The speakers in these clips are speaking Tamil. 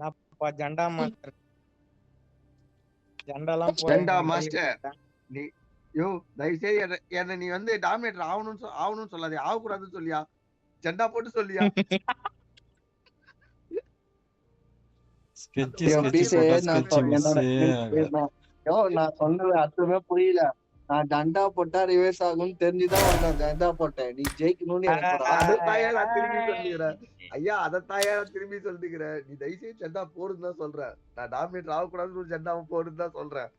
நான் ஜண்டா மாஸ்டர் ஜண்டாலாம் ஜண்டா மாஸ்டர் நீ யோ தயவுசெய்து என்ன நீ வந்து டாமினேட்டர் ஆகணும்னு சொல்லாதே, ஆகக்கூடாதுன்னு சொல்லியா, ஜண்டா போட்டு சொல்லியா. நான் சொன்னது அர்த்தமே புரியல. நான் ஜண்டா போட்டா ரிவர்ஸ் ஆகும்னு தெரிஞ்சுதான் வந்தேன், ஜண்டா போட்டேன். நீ ஜெயிக்கணும்னு அதைத்தாயா நான் திரும்பி சொல்லிக்கிறேன் ஐயா, அதைத்தாயா நான் திரும்பி சொல்லிக்கிறேன். நீ தயவுசெய்து ஜண்டா போடுன்னு தான் சொல்றேன். நான் டாமினேட்டர் ஆகக்கூடாதுன்னு ஒரு ஜண்டாவை போடுன்னு தான் சொல்றேன்.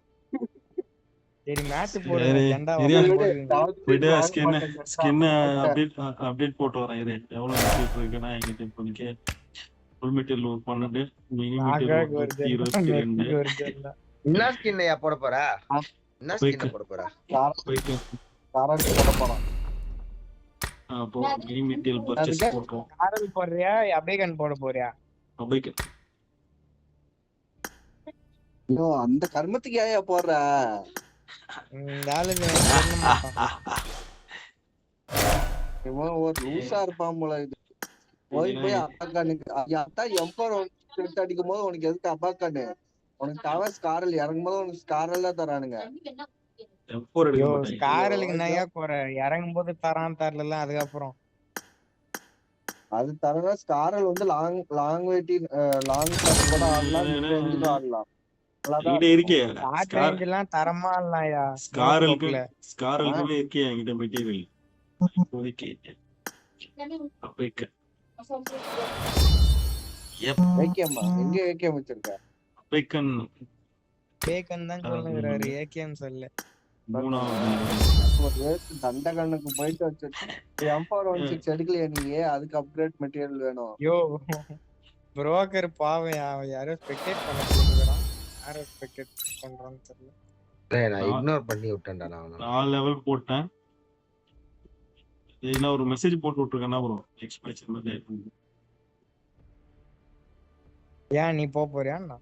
சரி மேட்ச் போடுங்க, ஜண்டா ஸ்கின் அப்டேட் போட்டு வரேன். இது எவ்வளவு அப்டேட் இருக்குன்னா என்கிட்ட இப்போதைக்கு ஃபுல் மெட்டீரியல் 12, மினி மெட்டீரியல் 22. என்ன ஸ்கின்னையா போட போற? என்ன ஸ்கின் போட போற? காரல் போட போறோம். அப்போ மினி மெட்டீரியல் பர்சேஸ் போடுறோம். காரல் போடுறியா அபேகன் போட போறியா? அபேகன். ஐயோ அந்த கர்மத்துக்கு ஏயா போடுற? இவன் ஒரு லூசா இருப்பான் போல. இது போய் அப்பாக்கானுக்கு அத்தா எம்பர் அடிக்கும் போது உனக்கு எதுக்கு அப்பாக்கானு? உனக்கு தவ ஸ்காரல் இறங்கும் போது உனக்கு ஸ்காரல் தான் தரானுங்க. ஸ்காரலுக்கு நையா போற இறங்கும் போது தரான் தரல. அதுக்கப்புறம் அது தரனா ஸ்காரல் வந்து லாங் வெயிட்டி லாங் ஷாட் கூட ஆடலாம், மிட் ரேஞ்சில ஆடலாம். தரமா இல்லையா? ஸ்காரலுக்கு இருக்கே என்கிட்ட மெட்டீரியல். எங்க ஏகேஎம் வச்சிருக்க? பேக்கன் தான் சொல்லுகிறாரு, ஏகேஎம் சொல்ல. தண்டகண்ணுக்கு போயிட்டு வச்சு M416 எடுக்கலையா நீ? அதுக்கு அப்கிரேட் மெட்டீரியல் வேணும். யோ புரோக்கர் பாவம், யாரோ ஸ்பெக்டேட் பண்ண சொல்லுகிறான். யாரோ ஸ்பெக்டேட் பண்றான்னு தெரியல. நான் இக்னோர் பண்ணி விட்டேன்டா. நான் 4 லெவல் போட்டேன். இதுல ஒரு மெசேஜ் போட்டு விட்டுருக்கேன்னா ப்ரோ எக்ஸ்பிரஷன் மாதிரி. ஏன் நீ போறியான்னா?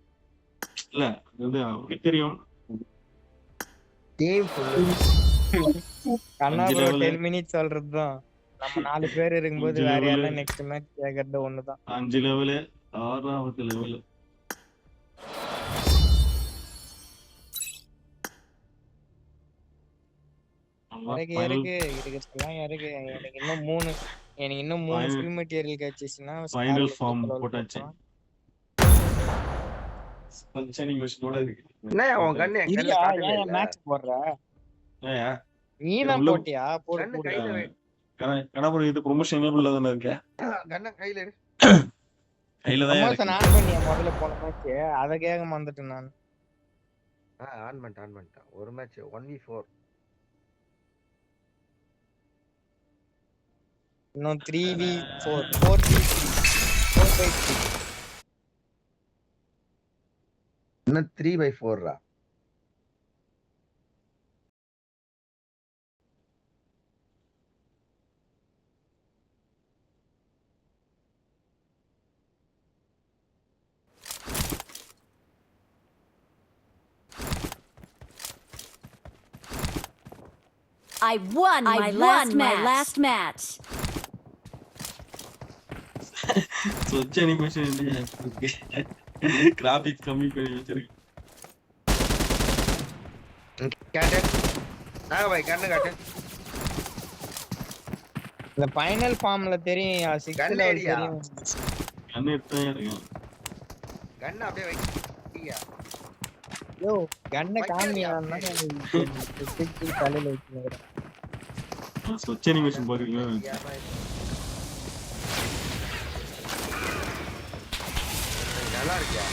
இல்ல அது அவருக்கு தெரியும். டீம் கண்ணா ப்ரோ 10 மினிட்ஸ் சொல்றதுதான். நம்ம 4 பேர் இருக்கும்போது வேற யாரா நெக்ஸ்ட் மேட்ச் கேக்குறது ஒண்ணுதான். 5 லெவல் 6வது லெவல். இருக்கு எனக்கு இன்னும் 3 ஃபில் மெட்டீரியல் கிடைச்சிச்சுன்னா ஃபைனல் ஃபார்ம் போட்டாச்சு. பஞ்சனிங் மிஷனோட இருக்கு. என்ன உன் கண்ணு கையில காட்டவே இல்ல. மேட்ச் போடுற ஏயா நீ தான் போட்டியா? போடு கண்ணு கையில வை. கணபுரம் இது ப்ரொமோஷன் எனேபிள்ல தான இருக்கு. கண்ணு கையில எடு. கையில தான் இருக்கு. ப்ரொமோஷன் ஆன் பண்ணியா முதல்ல போன மேட்ச்? அத கேக்க மறந்துட்டேன் நான். ஆன் பண்ணிட்டேன். ஒரு மேட்ச் 1v4. இன்னும் 3v4 4v3 4x3. இன்னும் 3x4 ரா. I won my last match. சொச்ச அனிமேஷன் இருக்கு. கிராபிக்ஸ் கம்மி பண்ணி வச்சிருக்கு. காட்டு. நாங்க போய் கண்ணு காட்டு. இந்த ஃபைனல் ஃபார்ம்ல தெரியும் 6 லெவல் தெரியும். கண்ணு எடுத்தே இருக்கு. கண்ணு அப்படியே வையா. யோ கண்ணை காமியான்னா டிக் தலையில வச்சிருக்கேன். சொச்ச அனிமேஷன் பாக்குறீங்க. நல்லா இருக்கா?